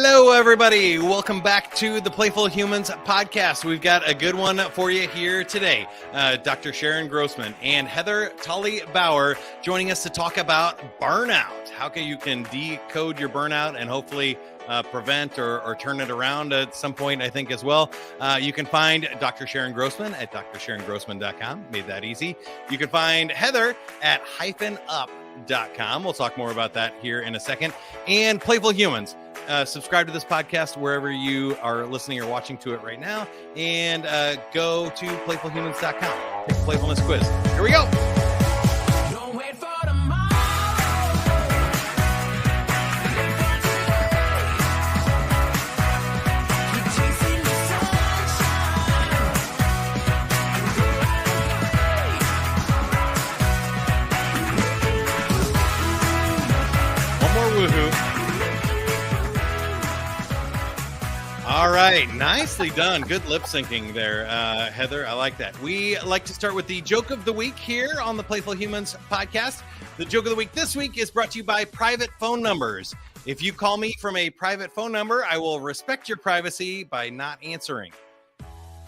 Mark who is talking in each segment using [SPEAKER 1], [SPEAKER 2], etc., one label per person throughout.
[SPEAKER 1] Hello, everybody. Welcome back to the Playful Humans podcast. We've got a good one for you here today. Dr. Sharon Grossman and Heather Tolley-Bauer joining us to talk about burnout. How you can decode your burnout and hopefully prevent or turn it around at some point, I think, as well. You can find Dr. Sharon Grossman at drsharongrossman.com. Made that easy. You can find Heather at -up.com. We'll talk more about that here in a second. And Playful Humans. Subscribe to this podcast wherever you are listening or watching to it right now. And go to playfulhumans.com. Take a playfulness quiz. Here we go. All right. Nicely done. Good lip syncing there, Heather. I like that. We like to start with the joke of the week here on the Playful Humans podcast. The joke of the week this week is brought to you by private phone numbers. If you call me from a private phone number, I will respect your privacy by not answering.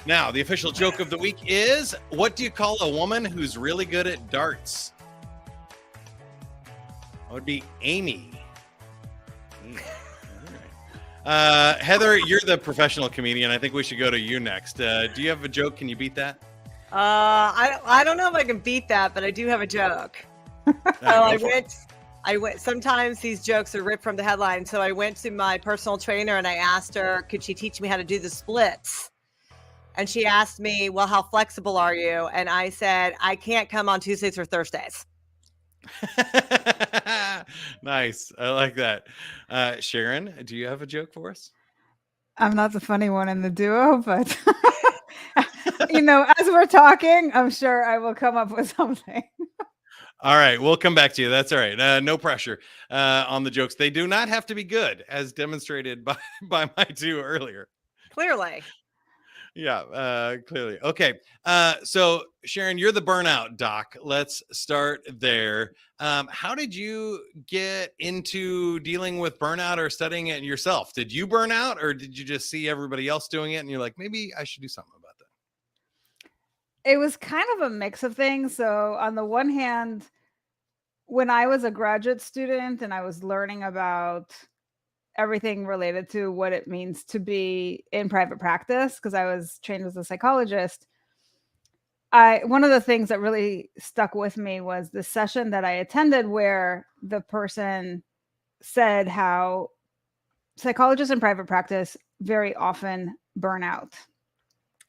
[SPEAKER 1] Now, the official joke of the week is, what do you call a woman who's really good at darts? That would be Amy. Heather, you're the professional comedian. I think we should go to you next. Do you have a joke? Can you beat that?
[SPEAKER 2] I don't know if I can beat that, but I do have a joke. I went. Sometimes these jokes are ripped from the headline. So I went to my personal trainer and I asked her, could she teach me how to do the splits? And she asked me, well, how flexible are you? And I said, I can't come on Tuesdays or Thursdays.
[SPEAKER 1] Nice. I like that. Sharon, do you have a joke for us?
[SPEAKER 3] I'm not the funny one in the duo, but as we're talking, I'm sure I will come up with something.
[SPEAKER 1] All right. We'll come back to you. That's all right. No pressure on the jokes. They do not have to be good, as demonstrated by my two earlier.
[SPEAKER 2] Clearly.
[SPEAKER 1] Yeah, clearly. Okay. So Sharon, you're the burnout doc. Let's start there. How did you get into dealing with burnout or studying it yourself? Did you burn out or did you just see everybody else doing it and you're like, maybe I should do something about that?
[SPEAKER 3] It was kind of a mix of things. So on the one hand, when I was a graduate student and I was learning about everything related to what it means to be in private practice, because I was trained as a psychologist, one of the things that really stuck with me was the session that I attended where the person said how psychologists in private practice very often burn out.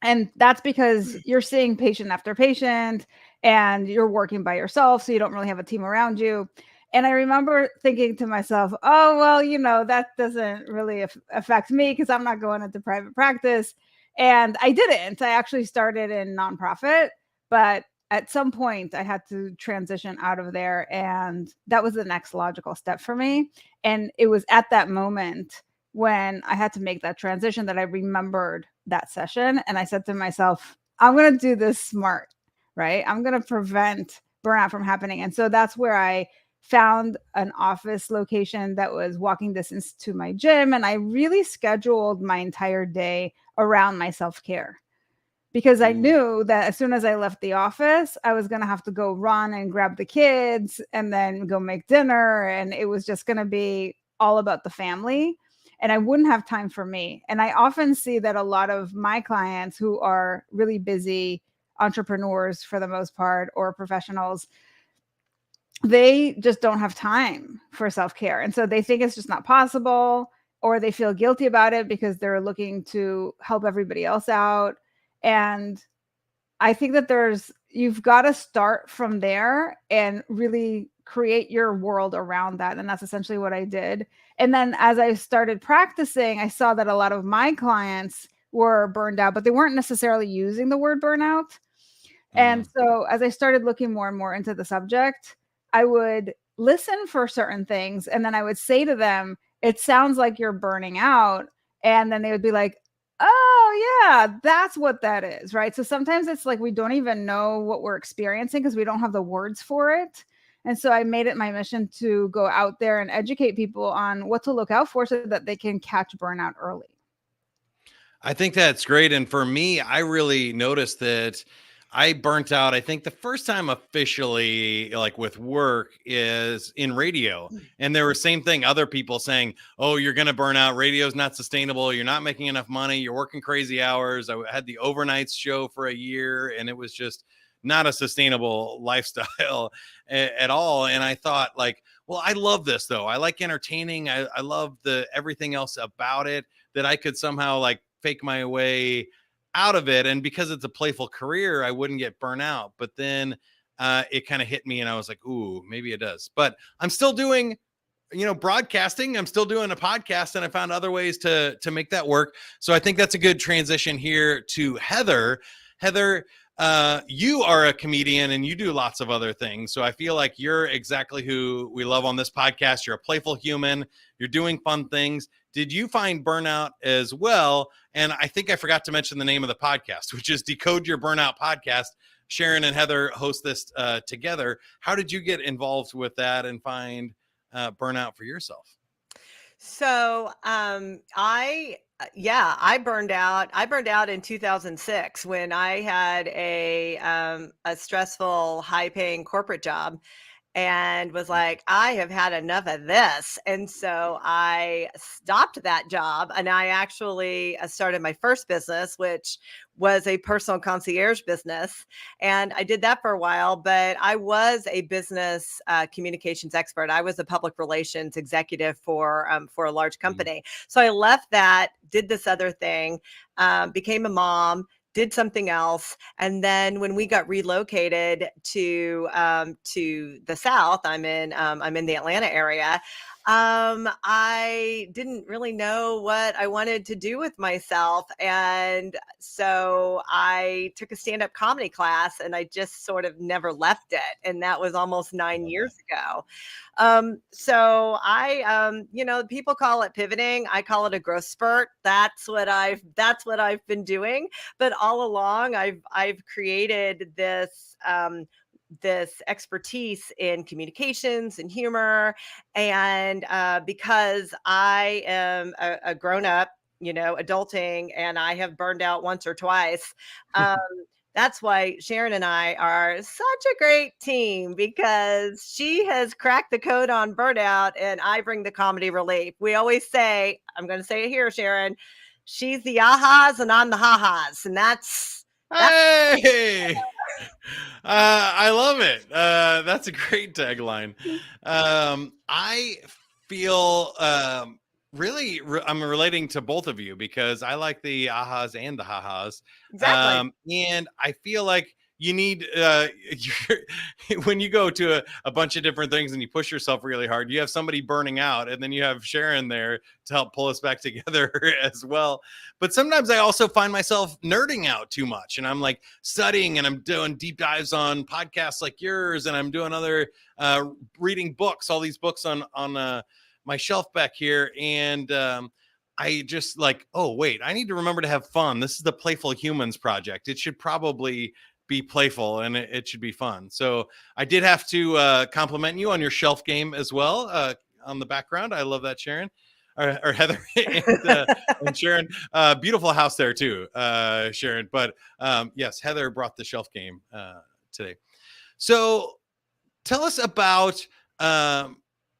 [SPEAKER 3] And that's because you're seeing patient after patient and you're working by yourself, so you don't really have a team around you. And I remember thinking to myself, oh, well, that doesn't really affect me because I'm not going into private practice. And I didn't. I actually started in nonprofit, but at some point I had to transition out of there. And that was the next logical step for me. And it was at that moment when I had to make that transition that I remembered that session. And I said to myself, I'm going to do this smart, right? I'm going to prevent burnout from happening. And so that's where I found an office location that was walking distance to my gym. And I really scheduled my entire day around my self-care because I knew that as soon as I left the office, I was going to have to go run and grab the kids and then go make dinner. And it was just going to be all about the family. And I wouldn't have time for me. And I often see that a lot of my clients who are really busy entrepreneurs for the most part, or professionals, they just don't have time for self-care. And so they think it's just not possible, or they feel guilty about it because they're looking to help everybody else out. And I think that you've got to start from there and really create your world around that. And that's essentially what I did. And then as I started practicing, I saw that a lot of my clients were burned out, but they weren't necessarily using the word burnout. And so as I started looking more and more into the subject, I would listen for certain things. And then I would say to them, it sounds like you're burning out. And then they would be like, oh yeah, that's what that is. Right. So sometimes it's like, we don't even know what we're experiencing because we don't have the words for it. And so I made it my mission to go out there and educate people on what to look out for so that they can catch burnout early.
[SPEAKER 1] I think that's great. And for me, I really noticed that I burnt out. I think the first time officially, like with work, is in radio. And there was same thing, other people saying, oh, you're going to burn out. Radio's not sustainable. You're not making enough money. You're working crazy hours. I had the overnights show for a year, and it was just not a sustainable lifestyle at all. And I thought, like, well, I love this though. I like entertaining. I love the everything else about it, that I could somehow like fake my way out of it. And because it's a playful career, I wouldn't get burnt out. But then it kind of hit me and I was like, ooh, maybe it does. But I'm still doing, broadcasting. I'm still doing a podcast, and I found other ways to make that work. So I think that's a good transition here to Heather. Heather, you are a comedian and you do lots of other things. So I feel like you're exactly who we love on this podcast. You're a playful human. You're doing fun things. Did you find burnout as well? And I think I forgot to mention the name of the podcast, which is Decode Your Burnout podcast. Sharon and Heather host this together. How did you get involved with that and find burnout for yourself?
[SPEAKER 2] So I burned out. I burned out in 2006 when I had a stressful, high-paying corporate job, and was like, I have had enough of this. And so I stopped that job, and I actually started my first business, which was a personal concierge business. And I did that for a while, but I was a business communications expert. I was a public relations executive for a large company. So I left that, did this other thing, became a mom, did something else. And then when we got relocated to the South, I'm in the Atlanta area. I didn't really know what I wanted to do with myself. And so I took a stand-up comedy class, and I just sort of never left it. And that was almost 9 years ago. So I, people call it pivoting. I call it a growth spurt. That's what I've been doing. But all along, I've created this expertise in communications and humor. And because I am a grown up, adulting, and I have burned out once or twice. That's why Sharon and I are such a great team, because she has cracked the code on burnout and I bring the comedy relief. We always say, I'm going to say it here, Sharon, she's the ahas and I'm the ha-has. And that's
[SPEAKER 1] hey, I love it. That's a great tagline. I feel I'm relating to both of you, because I like the ahas and the ha-has.
[SPEAKER 2] exactly.
[SPEAKER 1] And I feel like you need when you go to a bunch of different things and you push yourself really hard, you have somebody burning out, and then you have Sharon there to help pull us back together as well. But sometimes I also find myself nerding out too much, and I'm like studying, and I'm doing deep dives on podcasts like yours, and I'm doing other reading books, all these books on my shelf back here. And I just like, oh, wait, I need to remember to have fun. This is the Playful Humans Project. It should probably be playful, and it should be fun. So I did have to compliment you on your shelf game as well, on the background. I love that, Sharon. Or Heather and Sharon. Beautiful house there too, Sharon. But yes, Heather brought the shelf game today. So tell us about,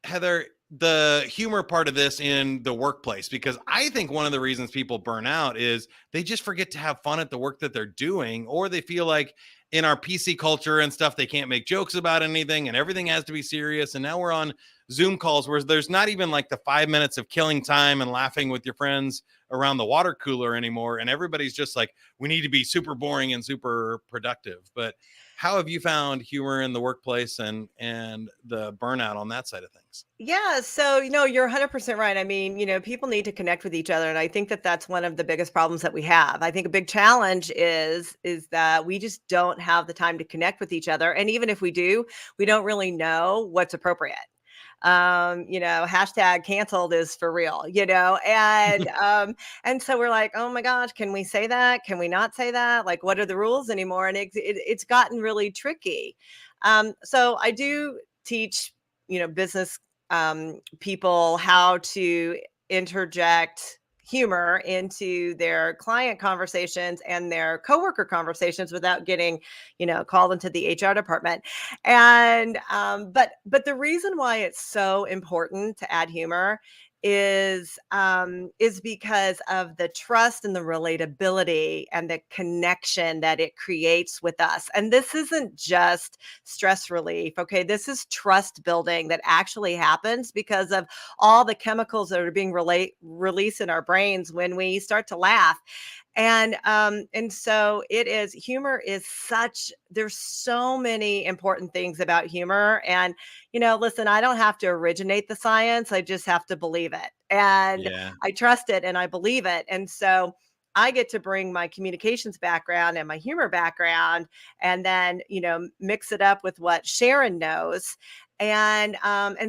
[SPEAKER 1] Heather, the humor part of this in the workplace, because I think one of the reasons people burn out is they just forget to have fun at the work that they're doing, or they feel like in our PC culture and stuff, they can't make jokes about anything and everything has to be serious. And now we're on Zoom calls where there's not even like the 5 minutes of killing time and laughing with your friends around the water cooler anymore. And everybody's just like, we need to be super boring and super productive. But how have you found humor in the workplace and the burnout on that side of things?
[SPEAKER 2] Yeah, so you're 100% right. I mean, people need to connect with each other, and I think that that's one of the biggest problems that we have. I think a big challenge is that we just don't have the time to connect with each other, and even if we do, we don't really know what's appropriate. Hashtag canceled is for real, and so we're like, oh my gosh, can we say that? Can we not say that? Like, what are the rules anymore? And it's gotten really tricky. So I do teach, business people how to interject humor into their client conversations and their coworker conversations without getting, called into the HR department. And but the reason why it's so important to add humor is because of the trust and the relatability and the connection that it creates with us. And this isn't just stress relief. Okay. This is trust building that actually happens because of all the chemicals that are being released in our brains when we start to laugh. And so humor is there's so many important things about humor. And, listen, I don't have to originate the science. I just have to believe it. And I trust it and I believe it. And so I get to bring my communications background and my humor background and then, mix it up with what Sharon knows. And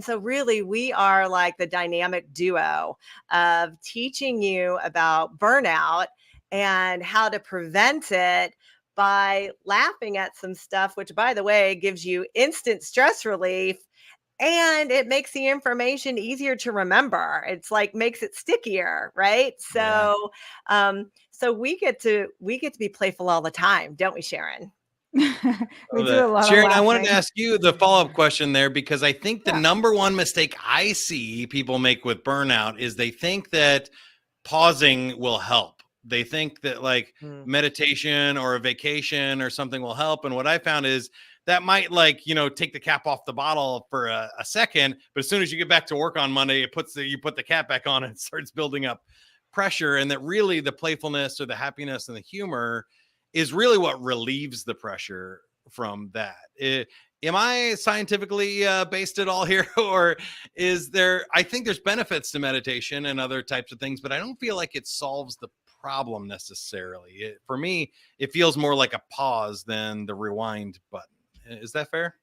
[SPEAKER 2] so really we are like the dynamic duo of teaching you about burnout and how to prevent it by laughing at some stuff, which, by the way, gives you instant stress relief, and it makes the information easier to remember. It's like makes it stickier, right? So so we get to be playful all the time, don't we, Sharon?
[SPEAKER 3] We do a lot
[SPEAKER 1] Sharon,
[SPEAKER 3] of
[SPEAKER 1] I wanted
[SPEAKER 3] laughing.
[SPEAKER 1] to ask you the follow-up question there, because I think the number one mistake I see people make with burnout is they think that pausing will help. They think that like meditation or a vacation or something will help. And what I found is that might take the cap off the bottle for a second, but as soon as you get back to work on Monday, you put the cap back on and it starts building up pressure. And that really the playfulness or the happiness and the humor is really what relieves the pressure from that. Am I scientifically based at all here? Or I think there's benefits to meditation and other types of things, but I don't feel like it solves the problem necessarily. For me, it feels more like a pause than the rewind button. Is that fair?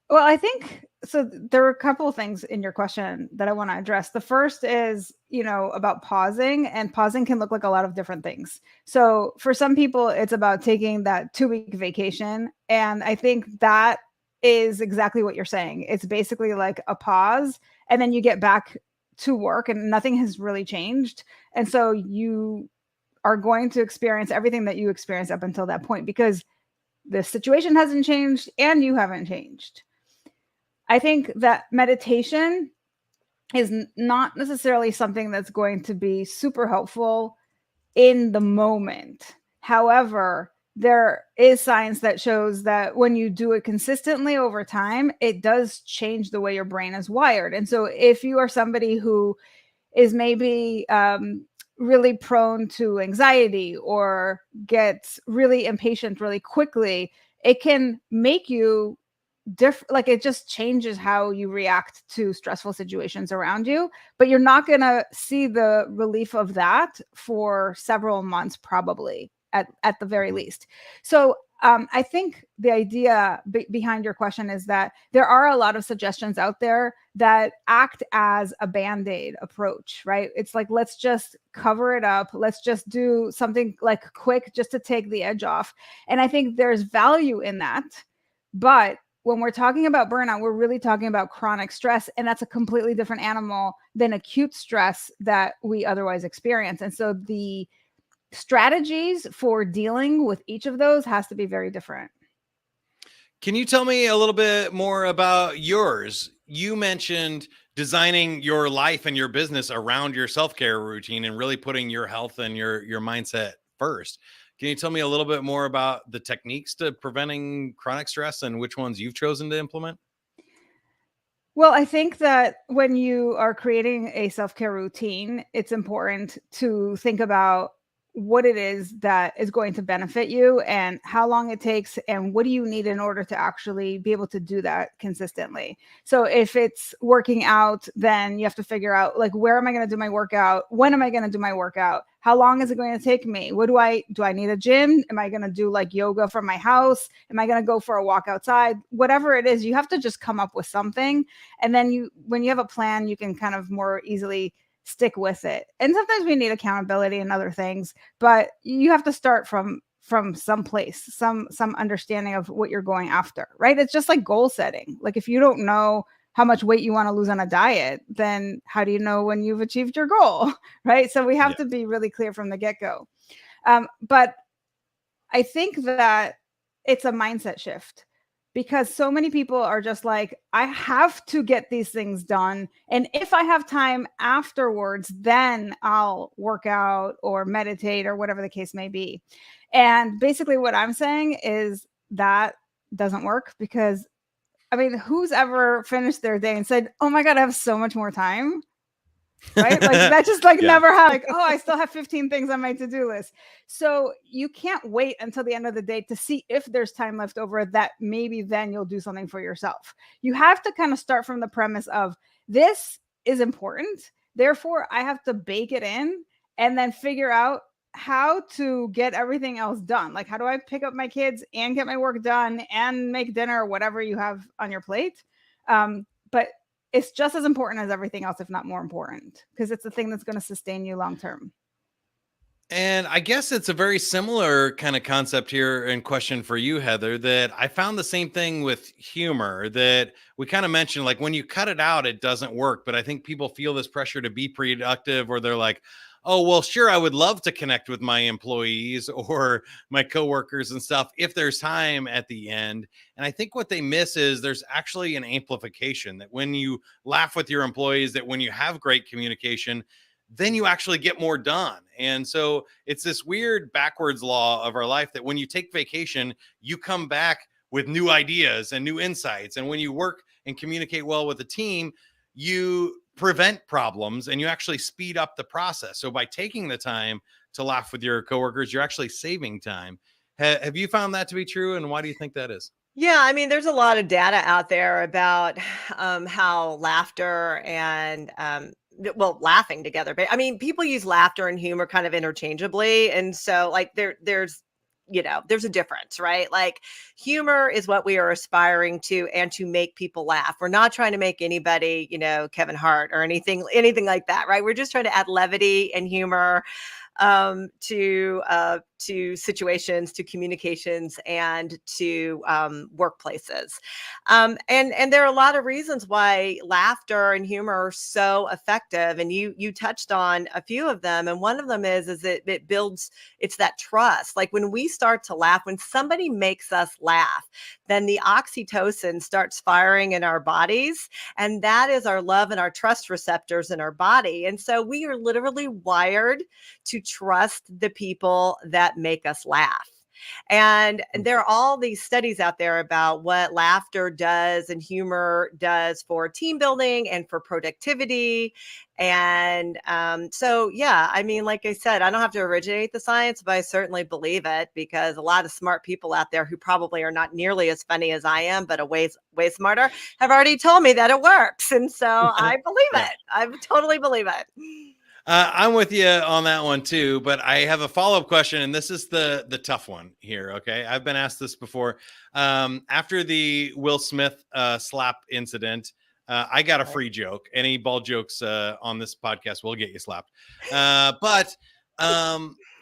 [SPEAKER 3] Well, I think so. There are a couple of things in your question that I want to address. The first is, about pausing, and pausing can look like a lot of different things. So for some people, it's about taking that 2-week vacation. And I think that is exactly what you're saying. It's basically like a pause, and then you get back to work and nothing has really changed. And so you are going to experience everything that you experienced up until that point because the situation hasn't changed and you haven't changed. I think that meditation is not necessarily something that's going to be super helpful in the moment. However, there is science that shows that when you do it consistently over time, it does change the way your brain is wired. And so if you are somebody who is maybe really prone to anxiety or gets really impatient really quickly, it can make you different. Like it just changes how you react to stressful situations around you, but you're not going to see the relief of that for several months, probably at the very least. So I think the idea behind your question is that there are a lot of suggestions out there that act as a Band-Aid approach, right? It's like, let's just cover it up. Let's just do something like quick just to take the edge off. And I think there's value in that. But when we're talking about burnout, we're really talking about chronic stress. And that's a completely different animal than acute stress that we otherwise experience. And so the strategies for dealing with each of those has to be very different.
[SPEAKER 1] Can you tell me a little bit more about yours? You mentioned designing your life and your business around your self-care routine and really putting your health and your mindset first. Can you tell me a little bit more about the techniques to preventing chronic stress and which ones you've chosen to implement?
[SPEAKER 3] Well, I think that when you are creating a self-care routine, it's important to think about what it is that is going to benefit you and how long it takes and what do you need in order to actually be able to do that consistently. So if it's working out, then you have to figure out like, where am I going to do my workout? When am I going to do my workout? How long is it going to take me? Do I need a gym? Am I going to do like yoga from my house? Am I going to go for a walk outside? Whatever it is, you have to just come up with something. And then when you have a plan, you can kind of more easily stick with it. And sometimes we need accountability and other things, but you have to start from from some place, some understanding of what you're going after, right? It's just like goal setting. Like if you don't know how much weight you want to lose on a diet, then how do you know when you've achieved your goal, right? So we have to be really clear from the get-go. But I think that it's a mindset shift, because so many people are just like, I have to get these things done. And if I have time afterwards, then I'll work out or meditate or whatever the case may be. And basically what I'm saying is that doesn't work, because I mean, who's ever finished their day and said, oh my God, I have so much more time? Right? Like that just like never happened. Like, oh, I still have 15 things on my to-do list. So you can't wait until the end of the day to see if there's time left over, that maybe then you'll do something for yourself. You have to kind of start from the premise of this is important. Therefore, I have to bake it in and then figure out how to get everything else done. Like, how do I pick up my kids and get my work done and make dinner or whatever you have on your plate? But it's just as important as everything else, if not more important, because it's the thing that's going to sustain you long term.
[SPEAKER 1] And I guess it's a very similar kind of concept here and question for you, Heather, that I found the same thing with humor, that we kind of mentioned, like when you cut it out, it doesn't work. But I think people feel this pressure to be productive, or they're like, oh, well, sure, I would love to connect with my employees or my coworkers and stuff if there's time at the end. And I think what they miss is there's actually an amplification, that when you laugh with your employees, that when you have great communication, then you actually get more done. And so it's this weird backwards law of our life that when you take vacation, you come back with new ideas and new insights. And when you work and communicate well with a team, you prevent problems and you actually speed up the process. So by taking the time to laugh with your coworkers, you're actually saving time. Have you found that to be true? And why do you think that is?
[SPEAKER 2] Yeah, I mean, there's a lot of data out there about how laughter and laughing together. But I mean, people use laughter and humor kind of interchangeably, and so like there's a difference, right? Like humor is what we are aspiring to, and to make people laugh. We're not trying to make anybody, Kevin Hart or anything like that, right? We're just trying to add levity and humor to situations, to communications, and to workplaces. And there are a lot of reasons why laughter and humor are so effective. And you touched on a few of them. And one of them is it builds, it's that trust. Like when we start to laugh, when somebody makes us laugh, then the oxytocin starts firing in our bodies. And that is our love and our trust receptors in our body. And so we are literally wired to trust the people that make us laugh. And there are all these studies out there about what laughter does and humor does for team building and for productivity. And so, yeah, I mean, like I said, I don't have to originate the science, but I certainly believe it, because a lot of smart people out there who probably are not nearly as funny as I am, but are way smarter, have already told me that it works. And so I believe it. I totally believe it.
[SPEAKER 1] I'm with you on that one too, but I have a follow-up question, and this is the tough one here. Okay, I've been asked this before. After the Will Smith slap incident, I got a free joke. Any bald jokes on this podcast will get you slapped. But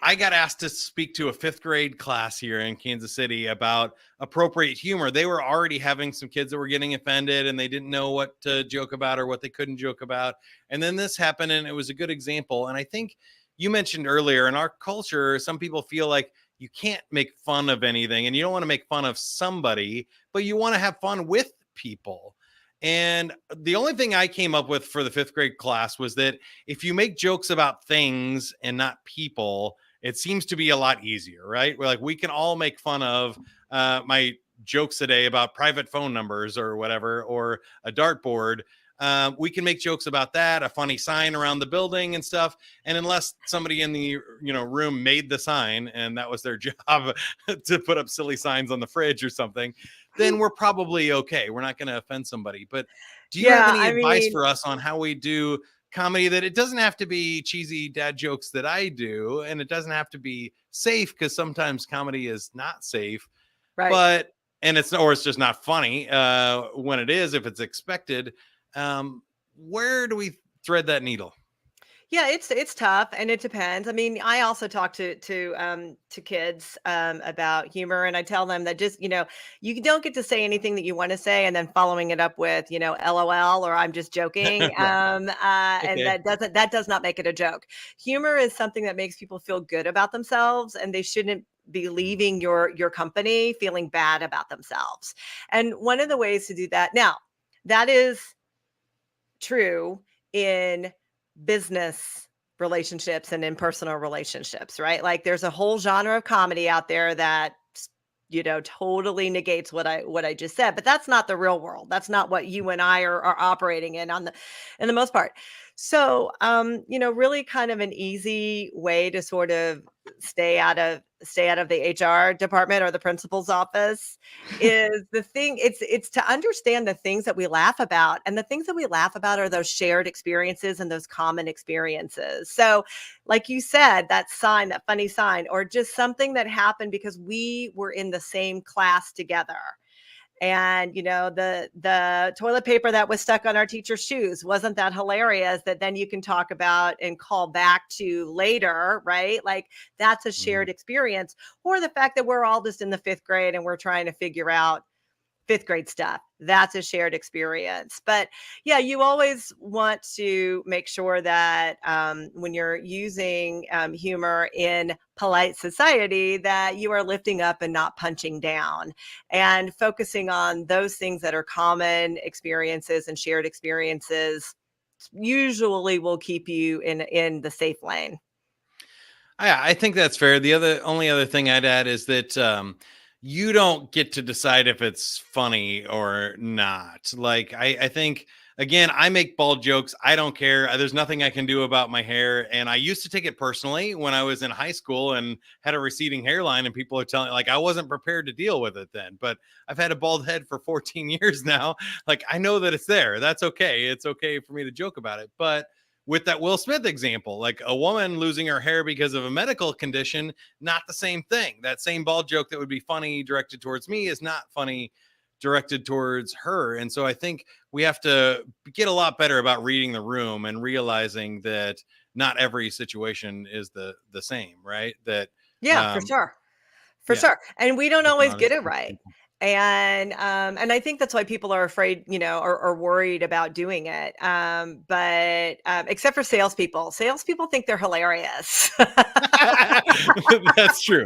[SPEAKER 1] I got asked to speak to a 5th grade class here in Kansas City about appropriate humor. They were already having some kids that were getting offended, and they didn't know what to joke about or what they couldn't joke about. And then this happened, and it was a good example. And I think you mentioned earlier, in our culture, some people feel like you can't make fun of anything, and you don't want to make fun of somebody, but you want to have fun with people. And the only thing I came up with for the 5th grade class was that if you make jokes about things and not people, it seems to be a lot easier, right? We're like, we can all make fun of my jokes today about private phone numbers or whatever, or a dartboard. We can make jokes about that, a funny sign around the building and stuff. And unless somebody in the room made the sign and that was their job to put up silly signs on the fridge or something, then we're probably okay. We're not going to offend somebody. But do you have any advice for us on how we do comedy, that it doesn't have to be cheesy dad jokes that I do, and it doesn't have to be safe, because sometimes comedy is not safe,
[SPEAKER 2] right?
[SPEAKER 1] But it's just not funny when it is, if it's expected. Where do we thread that needle?
[SPEAKER 2] Yeah, it's tough, and it depends. I mean, I also talk to kids about humor, and I tell them that just you don't get to say anything that you want to say, and then following it up with LOL or I'm just joking,
[SPEAKER 1] Right.
[SPEAKER 2] and
[SPEAKER 1] Okay.
[SPEAKER 2] that does not make it a joke. Humor is something that makes people feel good about themselves, and they shouldn't be leaving your company feeling bad about themselves. And one of the ways to do that now, that is true in business relationships and in personal relationships, right? Like there's a whole genre of comedy out there that totally negates what I just said, but that's not the real world. That's not what you and I are operating in the most part. So, really kind of an easy way to sort of stay out of the HR department or the principal's office is it's to understand the things that we laugh about. And the things that we laugh about are those shared experiences and those common experiences. So, like you said, that sign, that funny sign, or just something that happened because we were in the same class together. And the toilet paper that was stuck on our teacher's shoes, wasn't that hilarious, that then you can talk about and call back to later, right? Like that's a
[SPEAKER 1] Mhm.
[SPEAKER 2] shared experience. Or the fact that we're all just in the 5th grade and we're trying to figure out 5th grade stuff. That's a shared experience. But yeah, you always want to make sure that when you're using humor in polite society, that you are lifting up and not punching down, and focusing on those things that are common experiences and shared experiences usually will keep you in the safe lane.
[SPEAKER 1] I think that's fair. The only other thing I'd add is that you don't get to decide if it's funny or not. Like I think again, I make bald jokes. I don't care. There's nothing I can do about my hair, and I used to take it personally when I was in high school and had a receding hairline, and people are telling like I wasn't prepared to deal with it then. But I've had a bald head for 14 years now. Like I know that it's there. That's okay. It's okay for me to joke about it, but with that Will Smith example, like a woman losing her hair because of a medical condition, not the same thing. That same bald joke that would be funny directed towards me is not funny directed towards her. And so I think we have to get a lot better about reading the room and realizing that not every situation is the same, right? That
[SPEAKER 2] Yeah, for
[SPEAKER 1] um
[SPEAKER 2] sure. For
[SPEAKER 1] yeah,
[SPEAKER 2] sure. And we don't
[SPEAKER 1] open
[SPEAKER 2] always get
[SPEAKER 1] honesty
[SPEAKER 2] it
[SPEAKER 1] with
[SPEAKER 2] right.
[SPEAKER 1] people.
[SPEAKER 2] And I think that's why people are afraid, or worried about doing it. But except for salespeople. Salespeople think they're hilarious.
[SPEAKER 1] That's true.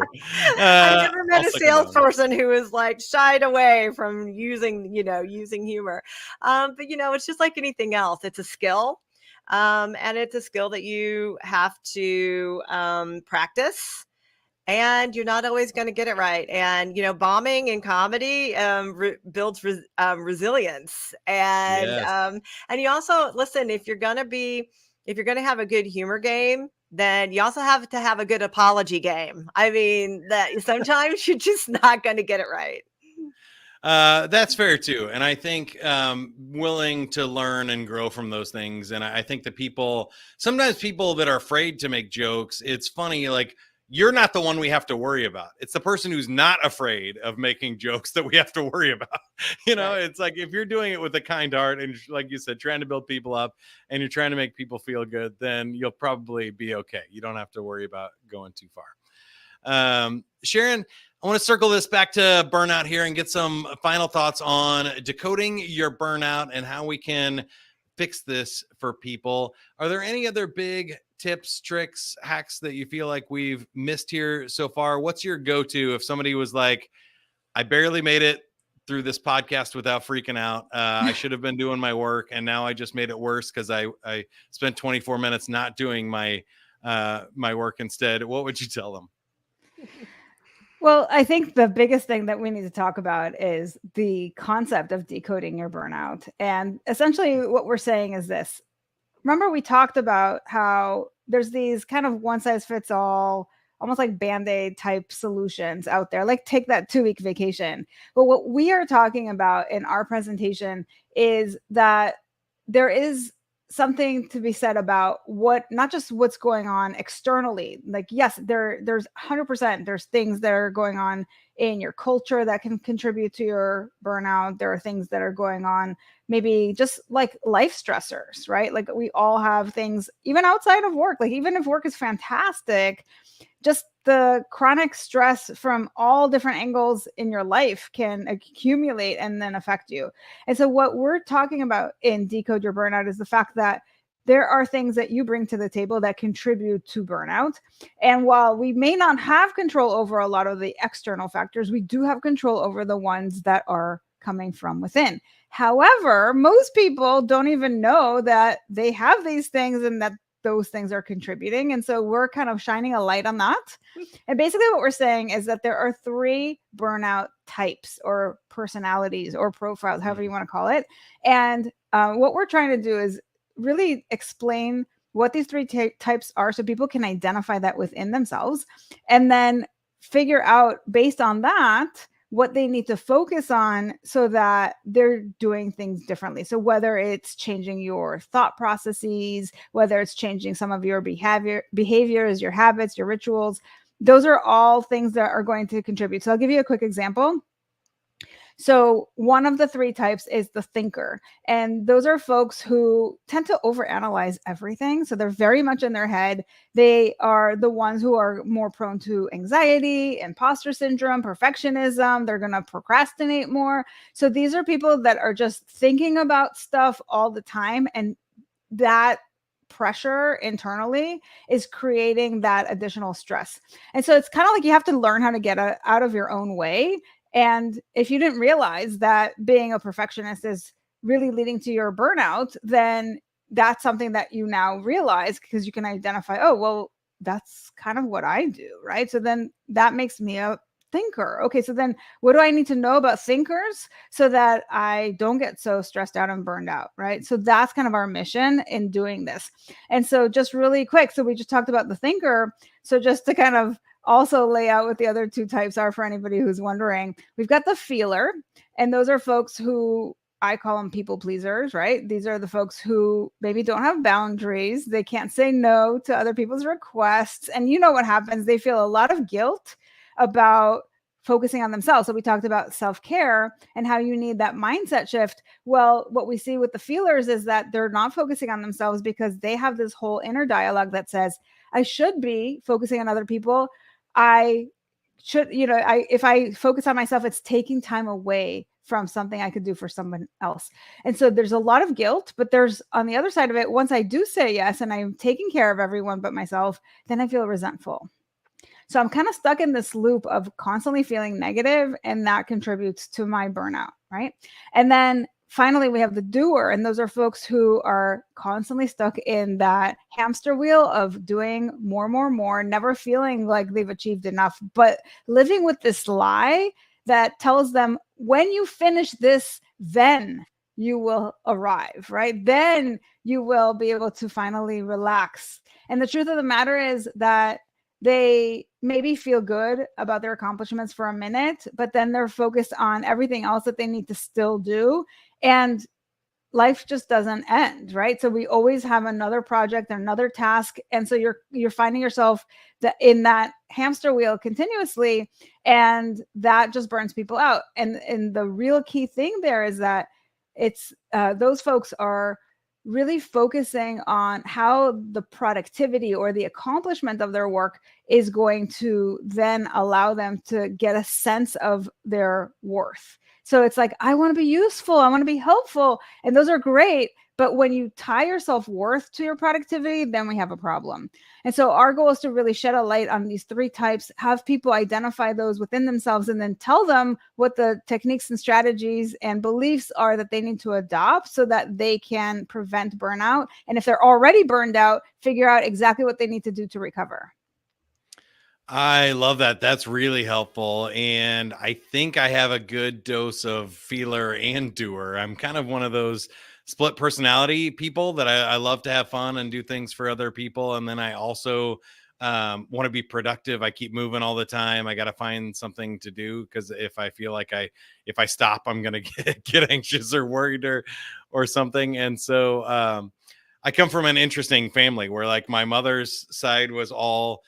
[SPEAKER 2] I never met
[SPEAKER 1] I'll
[SPEAKER 2] a
[SPEAKER 1] second that one.
[SPEAKER 2] salesperson who was like shied away from using humor. But it's just like anything else. It's a skill. And it's a skill that you have to practice, and you're not always going to get it right. And bombing in comedy builds resilience. And
[SPEAKER 1] Yes.
[SPEAKER 2] and you also listen, if you're going to have a good humor game, then you also have to have a good apology game. I mean, that sometimes you're just not going to get it right.
[SPEAKER 1] That's fair too, and I think willing to learn and grow from those things. And I think that sometimes people that are afraid to make jokes, it's funny. Like you're not the one we have to worry about. It's the person who's not afraid of making jokes that we have to worry about.
[SPEAKER 2] Right.
[SPEAKER 1] It's like if you're doing it with a kind heart and, like you said, trying to build people up and you're trying to make people feel good, then you'll probably be okay. You don't have to worry about going too far. Sharon, I want to circle this back to burnout here and get some final thoughts on decoding your burnout and how we can fix this for people. Are there any other big tips, tricks, hacks that you feel like we've missed here so far? What's your go-to if somebody was like, I barely made it through this podcast without freaking out. I should have been doing my work, and now I just made it worse because I spent 24 minutes not doing my work instead. What would you tell them?
[SPEAKER 3] Well, I think the biggest thing that we need to talk about is the concept of decoding your burnout. And essentially, what we're saying is this. Remember, we talked about how there's these kind of one size fits all, almost like Band-Aid type solutions out there, like take that 2-week vacation. But what we are talking about in our presentation is that there is something to be said about not just what's going on externally. Like, yes, there's 100%, there's things that are going on in your culture that can contribute to your burnout. There are things that are going on, maybe just like life stressors, right? Like we all have things, even outside of work, like even if work is fantastic, just the chronic stress from all different angles in your life can accumulate and then affect you. And so what we're talking about in Decode Your Burnout is the fact that there are things that you bring to the table that contribute to burnout. And while we may not have control over a lot of the external factors, we do have control over the ones that are coming from within. However, most people don't even know that they have these things and that those things are contributing. And so we're kind of shining a light on that. And basically what we're saying is that there are 3 burnout types or personalities or profiles, however you want to call it. And what we're trying to do is really explain what these 3 types are so people can identify that within themselves and then figure out based on that what they need to focus on so that they're doing things differently. So whether it's changing your thought processes, whether it's changing some of your behaviors, your habits, your rituals, those are all things that are going to contribute. So I'll give you a quick example. So one of the 3 types is the thinker. And those are folks who tend to overanalyze everything. So they're very much in their head. They are the ones who are more prone to anxiety, imposter syndrome, perfectionism. They're going to procrastinate more. So these are people that are just thinking about stuff all the time. And that pressure internally is creating that additional stress. And so it's kind of like you have to learn how to get out of your own way. And if you didn't realize that being a perfectionist is really leading to your burnout, then that's something that you now realize because you can identify, oh, well, that's kind of what I do, right? So then that makes me a thinker. Okay, so then what do I need to know about thinkers so that I don't get so stressed out and burned out, right? So that's kind of our mission in doing this. And so just really quick, so we just talked about the thinker. So just to kind of also lay out what the other 2 types are for anybody who's wondering, we've got the feeler, and those are folks who I call them people pleasers, right? These are the folks who maybe don't have boundaries. They can't say no to other people's requests. And you know what happens? They feel a lot of guilt about focusing on themselves. So we talked about self-care and how you need that mindset shift. Well, what we see with the feelers is that they're not focusing on themselves because they have this whole inner dialogue that says, I should be focusing on other people. I should, if I focus on myself, it's taking time away from something I could do for someone else. And so there's a lot of guilt, but there's on the other side of it, once I do say yes, and I'm taking care of everyone but myself, then I feel resentful. So I'm kind of stuck in this loop of constantly feeling negative, and that contributes to my burnout, right? And then finally, we have the doer, and those are folks who are constantly stuck in that hamster wheel of doing more, never feeling like they've achieved enough, but living with this lie that tells them when you finish this, then you will arrive, right? Then you will be able to finally relax. And the truth of the matter is that they maybe feel good about their accomplishments for a minute, but then they're focused on everything else that they need to still do. And life just doesn't end, right? So we always have another project, another task. And so you're finding yourself in that hamster wheel continuously, and that just burns people out. And the real key thing there is that it's those folks are really focusing on how the productivity or the accomplishment of their work is going to then allow them to get a sense of their worth. So it's like, I want to be useful, I want to be helpful. And those are great. But when you tie your self-worth to your productivity, then we have a problem. And so our goal is to really shed a light on these 3 types, have people identify those within themselves, and then tell them what the techniques and strategies and beliefs are that they need to adopt so that they can prevent burnout. And if they're already burned out, figure out exactly what they need to do to recover.
[SPEAKER 1] I love that. That's really helpful. And I think I have a good dose of feeler and doer. I'm kind of one of those split personality people that I love to have fun and do things for other people. And then I also want to be productive. I keep moving all the time. I got to find something to do, because if I feel like if I stop, I'm going to get anxious or worried or something. And so I come from an interesting family where like my mother's side was all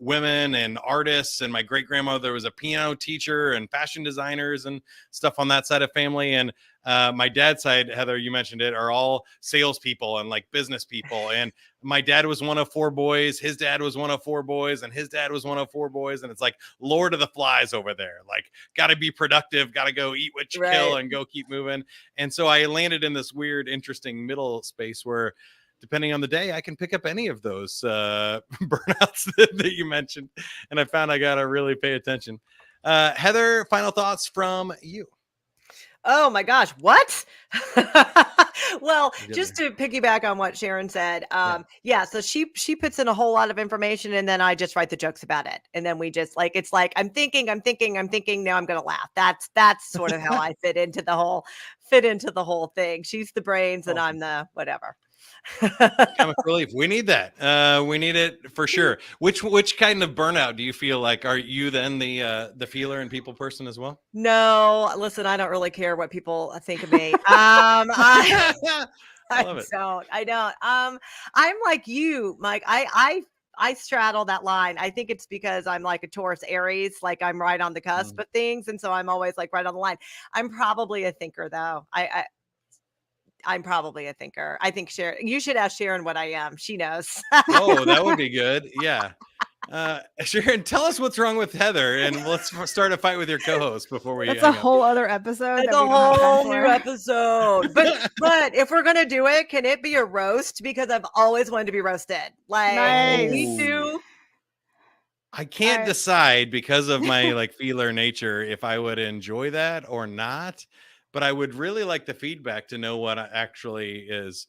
[SPEAKER 1] women and artists, and my great grandmother was a piano teacher and fashion designers and stuff on that side of family. And my dad's side, Heather, you mentioned it, are all salespeople and like business people. And my dad was one of 4 boys. His dad was one of 4 boys, and his dad was one of 4 boys. And it's like Lord of the Flies over there. Like, got to be productive, got to go eat what you kill and go keep moving. And so I landed in this weird, interesting middle space where, depending on the day, I can pick up any of those burnouts that you mentioned. And I found I got to really pay attention. Heather, final thoughts from you.
[SPEAKER 2] Oh my gosh, what? Well, just to piggyback on what Sharon said, so she puts in a whole lot of information, and then I just write the jokes about it, and then we just like, it's like I'm thinking. Now I'm gonna laugh. That's sort of how I fit into the whole thing. She's the brains, and I'm the whatever.
[SPEAKER 1] Comic relief. We need that. We need it for sure. Which kind of burnout do you feel like? Are you then the feeler and people person as well?
[SPEAKER 2] No, listen, I don't really care what people think of me.
[SPEAKER 1] I love it.
[SPEAKER 2] I don't. I'm like you, Mike. I straddle that line. I think it's because I'm like a Taurus Aries, like I'm right on the cusp of things, and so I'm always like right on the line. I'm probably a thinker, though. I'm probably a thinker. I think Sharon, you should ask Sharon what I am. She knows.
[SPEAKER 1] Oh, that would be good. Yeah. Sharon, tell us what's wrong with Heather, and let's start a fight with your co-host before we.
[SPEAKER 3] That's a whole other episode.
[SPEAKER 2] It's a whole new episode. But if we're gonna do it, can it be a roast? Because I've always wanted to be roasted. Like me too.
[SPEAKER 1] I can't decide because of my like feeler nature if I would enjoy that or not. But I would really like the feedback to know what actually is,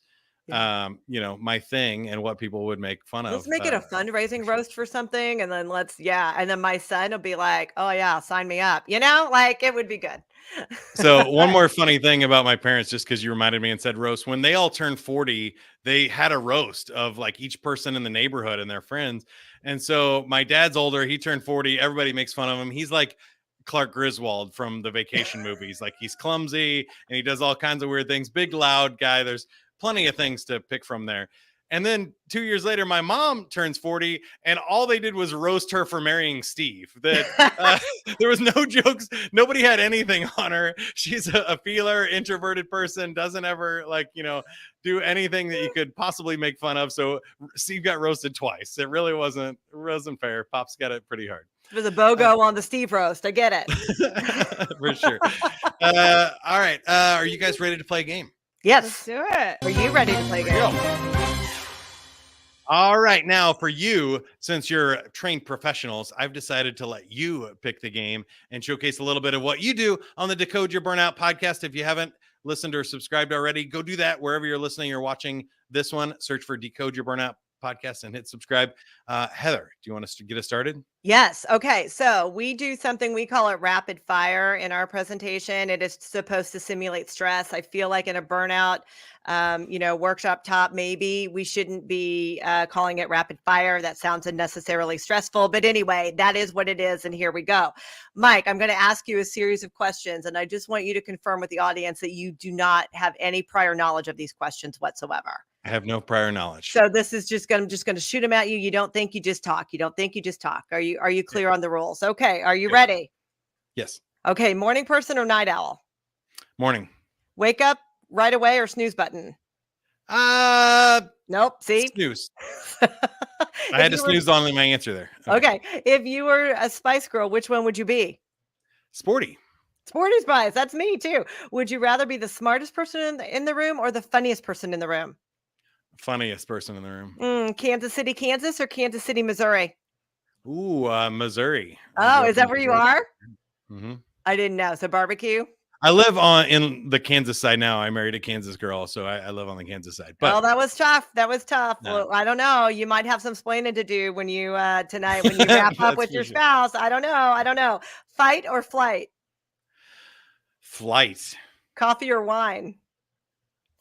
[SPEAKER 1] my thing and what people would make fun of.
[SPEAKER 2] Let's make it a fundraising roast for something. And then and then my son will be like, oh yeah, sign me up. Like it would be good.
[SPEAKER 1] So one more funny thing about my parents, just because you reminded me and said roast, when they all turned 40, they had a roast of like each person in the neighborhood and their friends. And so my dad's older, he turned 40. Everybody makes fun of him. He's like Clark Griswold from the Vacation movies. Like he's clumsy and he does all kinds of weird things. Big, loud guy. There's plenty of things to pick from there. And then 2 years later, my mom turns 40 and all they did was roast her for marrying Steve. That there was no jokes. Nobody had anything on her. She's a feeler, introverted person, doesn't ever do anything that you could possibly make fun of. So Steve got roasted twice. It really wasn't fair. Pops got it pretty hard.
[SPEAKER 2] There's a BOGO on the Steve roast. I get it.
[SPEAKER 1] For sure. All right. Are you guys ready to play a game?
[SPEAKER 2] Yes.
[SPEAKER 3] Let's do it.
[SPEAKER 2] Are you ready to play a game?
[SPEAKER 1] All right. Now, for you, since you're trained professionals, I've decided to let you pick the game and showcase a little bit of what you do on the Decode Your Burnout podcast. If you haven't listened or subscribed already, go do that wherever you're listening or watching this one. Search for Decode Your Burnout podcast and hit subscribe. Heather, do you want us to get us started?
[SPEAKER 2] Yes. Okay. So we do something, we call it rapid fire in our presentation. It is supposed to simulate stress. I feel like in a burnout, workshop top, maybe we shouldn't be calling it rapid fire. That sounds unnecessarily stressful. But anyway, that is what it is. And here we go. Mike, I'm going to ask you a series of questions. And I just want you to confirm with the audience that you do not have any prior knowledge of these questions whatsoever.
[SPEAKER 1] I have no prior knowledge.
[SPEAKER 2] So this is I'm just going to shoot them at you. You don't think, you just talk. You don't think, you just talk. Are you clear on the rules? Okay. Are you ready?
[SPEAKER 1] Yes.
[SPEAKER 2] Okay. Morning person or night owl?
[SPEAKER 1] Morning.
[SPEAKER 2] Wake up right away or snooze button? Nope. See?
[SPEAKER 1] Snooze. I had to snooze on my answer there.
[SPEAKER 2] Okay. If you were a Spice Girl, which one would you be?
[SPEAKER 1] Sporty.
[SPEAKER 2] Sporty Spice. That's me too. Would you rather be the smartest person in the room or the funniest person in the room?
[SPEAKER 1] Funniest person in the room.
[SPEAKER 2] Kansas City, Kansas or Kansas City, Missouri?
[SPEAKER 1] Ooh, Missouri.
[SPEAKER 2] Oh, is that where you are?
[SPEAKER 1] Mm-hmm.
[SPEAKER 2] I didn't know. So barbecue?
[SPEAKER 1] I live in the Kansas side now. I married a Kansas girl, so I live on the Kansas side. But
[SPEAKER 2] that was tough. No. Well, I don't know. You might have some explaining to do when you tonight when you wrap up with your spouse. I don't know. Fight or flight?
[SPEAKER 1] Flight.
[SPEAKER 2] Coffee or wine?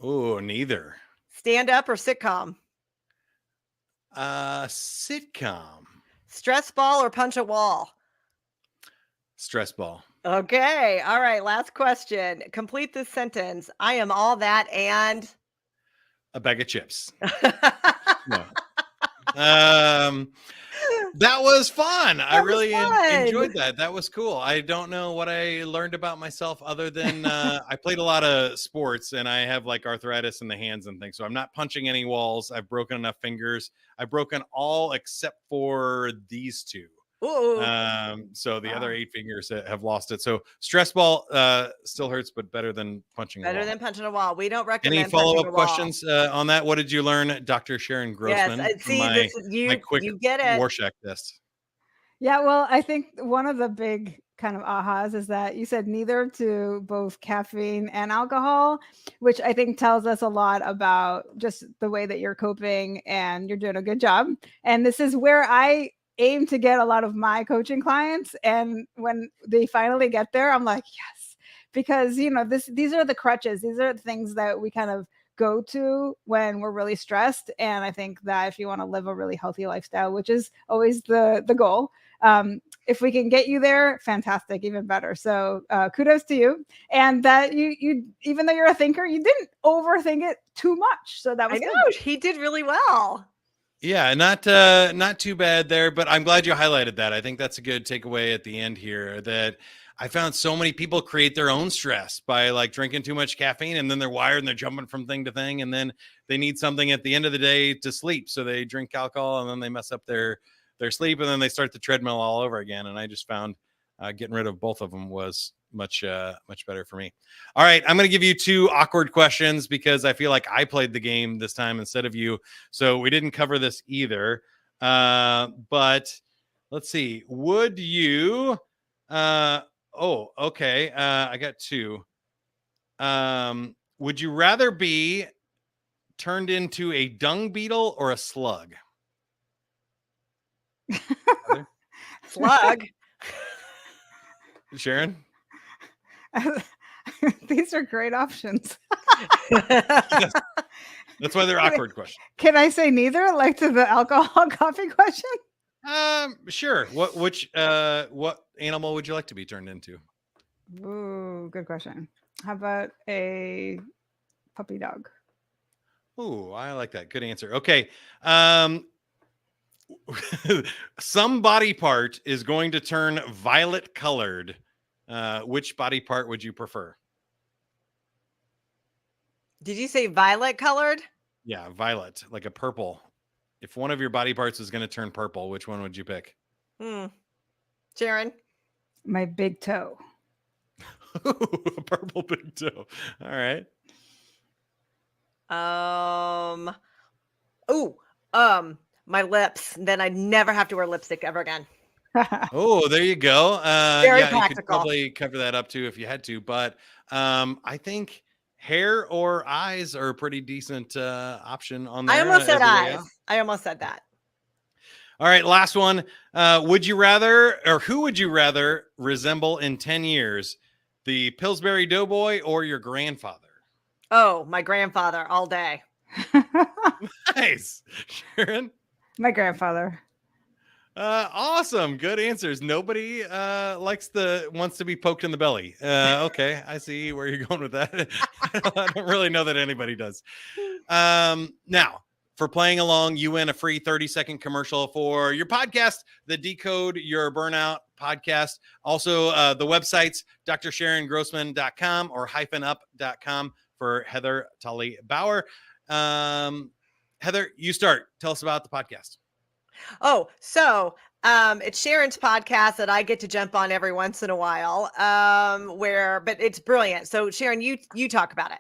[SPEAKER 1] Oh, neither.
[SPEAKER 2] Stand up or sitcom?
[SPEAKER 1] Sitcom.
[SPEAKER 2] Stress ball or punch a wall?
[SPEAKER 1] Stress ball.
[SPEAKER 2] Okay. All right. Last question. Complete this sentence. I am all that and.
[SPEAKER 1] a bag of chips. No. That was fun. I really enjoyed that. That was cool. I don't know what I learned about myself other than I played a lot of sports and I have like arthritis in the hands and things. So I'm not punching any walls. I've broken enough fingers. I've broken all except for these two.
[SPEAKER 2] Ooh.
[SPEAKER 1] So the other 8 fingers have lost it. So stress ball still hurts, but better than punching a wall.
[SPEAKER 2] Better than punching a wall. We don't recommend
[SPEAKER 1] any follow-up questions on that. What did you learn, Dr. Sharon Grossman?
[SPEAKER 2] Yes, see,
[SPEAKER 1] my quick
[SPEAKER 2] you get it.
[SPEAKER 1] Rorschach test.
[SPEAKER 3] Yeah, well, I think one of the big kind of ahas is that you said neither to both caffeine and alcohol, which I think tells us a lot about just the way that you're coping, and you're doing a good job. And this is where I aim to get a lot of my coaching clients. And when they finally get there, I'm like, yes, because, these are the crutches. These are the things that we kind of go to when we're really stressed. And I think that if you want to live a really healthy lifestyle, which is always the goal, if we can get you there, fantastic, even better. So kudos to you. And that you even though you're a thinker, you didn't overthink it too much. So that was good.
[SPEAKER 2] He did really well.
[SPEAKER 1] Yeah, not too bad there, but I'm glad you highlighted that. I think that's a good takeaway at the end here, that I found so many people create their own stress by like drinking too much caffeine, and then they're wired and they're jumping from thing to thing, and then they need something at the end of the day to sleep. So they drink alcohol and then they mess up their sleep, and then they start the treadmill all over again. And I just found getting rid of both of them was much better for me. All right, I'm going to give you 2 awkward questions because I feel like I played the game this time instead of you. So we didn't cover this either. But let's see. Would you okay. I got 2. Would you rather be turned into a dung beetle or a slug?
[SPEAKER 2] Slug.
[SPEAKER 1] Sharon?
[SPEAKER 3] These are great options.
[SPEAKER 1] Yes. That's why they're awkward questions.
[SPEAKER 3] Can I say neither, like to the alcohol coffee question?
[SPEAKER 1] Sure. What animal would you like to be turned into?
[SPEAKER 3] Ooh, good question. How about a puppy dog?
[SPEAKER 1] Ooh, I like that. Good answer. Okay. Some body part is going to turn violet colored. Which body part would you prefer?
[SPEAKER 2] Did you say violet colored?
[SPEAKER 1] Yeah, violet, like a purple. If one of your body parts is going to turn purple, which one would you pick?
[SPEAKER 2] Sharon?
[SPEAKER 3] My big toe.
[SPEAKER 1] A purple big toe. All right.
[SPEAKER 2] My lips. Then I'd never have to wear lipstick ever again.
[SPEAKER 1] Oh, there you go.
[SPEAKER 2] Very
[SPEAKER 1] yeah,
[SPEAKER 2] practical.
[SPEAKER 1] you could probably cover that up too if you had to, but I think hair or eyes are a pretty decent option on there.
[SPEAKER 2] I almost said eyes. I almost said that.
[SPEAKER 1] All right, last one. Would you rather, or who would you rather resemble in 10 years, the Pillsbury Doughboy or your grandfather?
[SPEAKER 2] Oh, my grandfather all day.
[SPEAKER 1] Nice. Sharon?
[SPEAKER 3] My grandfather.
[SPEAKER 1] Awesome. Good answers. Nobody wants to be poked in the belly. Okay, I see where you're going with that. I don't really know that anybody does. Now, for playing along, you win a free 30-second commercial for your podcast, the Decode Your Burnout podcast. Also, the websites, drsharongrossman.com or -up.com for Heather Tolley-Bauer. Heather, you start. Tell us about the podcast.
[SPEAKER 2] Oh, so it's Sharon's podcast that I get to jump on every once in a while, but it's brilliant. So Sharon, you talk about it.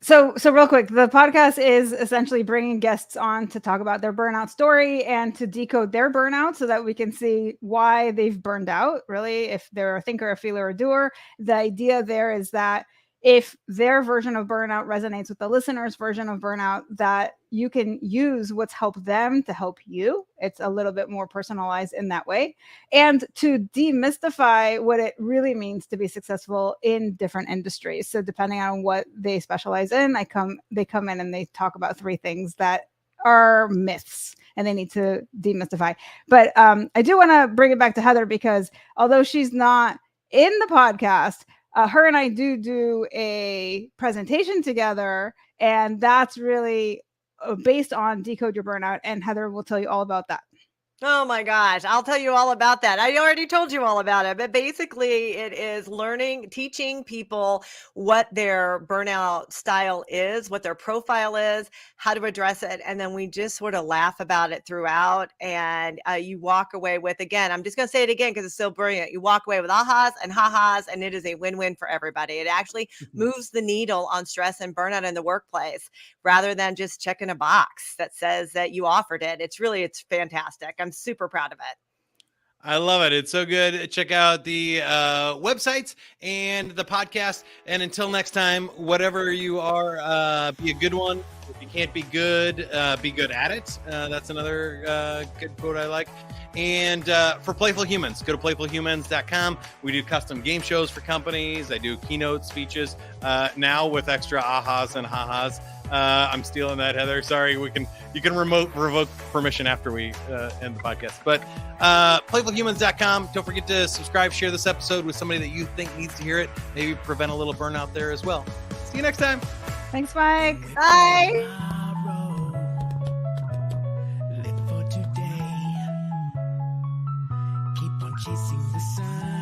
[SPEAKER 3] So real quick, the podcast is essentially bringing guests on to talk about their burnout story and to decode their burnout so that we can see why they've burned out, really, if they're a thinker, a feeler, or a doer. The idea there is that if their version of burnout resonates with the listener's version of burnout, that you can use what's helped them to help you. It's a little bit more personalized in that way. And to demystify what it really means to be successful in different industries. So depending on what they specialize in, they come in and they talk about 3 things that are myths and they need to demystify. But I do want to bring it back to Heather, because although she's not in the podcast, her and I do a presentation together And that's really based on Decode Your Burnout. And Heather will tell you all about that.
[SPEAKER 2] Oh my gosh, I'll tell you all about that. I already told you all about it, but basically it is teaching people what their burnout style is, what their profile is, how to address it. And then we just sort of laugh about it throughout. And you walk away with, again, I'm just going to say it again because it's so brilliant. You walk away with ahas and ha-has, and it is a win-win for everybody. It actually moves the needle on stress and burnout in the workplace rather than just checking a box that says that you offered it. It's fantastic. I'm super proud of it.
[SPEAKER 1] I love it. It's so good. Check out the websites and the podcast. And until next time, whatever you are, be a good one. If you can't be good at it. That's another good quote I like. And for Playful Humans, go to playfulhumans.com. We do custom game shows for companies. I do keynote speeches now with extra ahas and ha-has. I'm stealing that, Heather. Sorry, you can revoke permission after we end the podcast. But playfulhumans.com. Don't forget to subscribe, share this episode with somebody that you think needs to hear it. Maybe prevent a little burnout there as well. See you next time.
[SPEAKER 3] Thanks, Mike.
[SPEAKER 2] Bye.
[SPEAKER 4] Live for today. Keep on chasing the sun.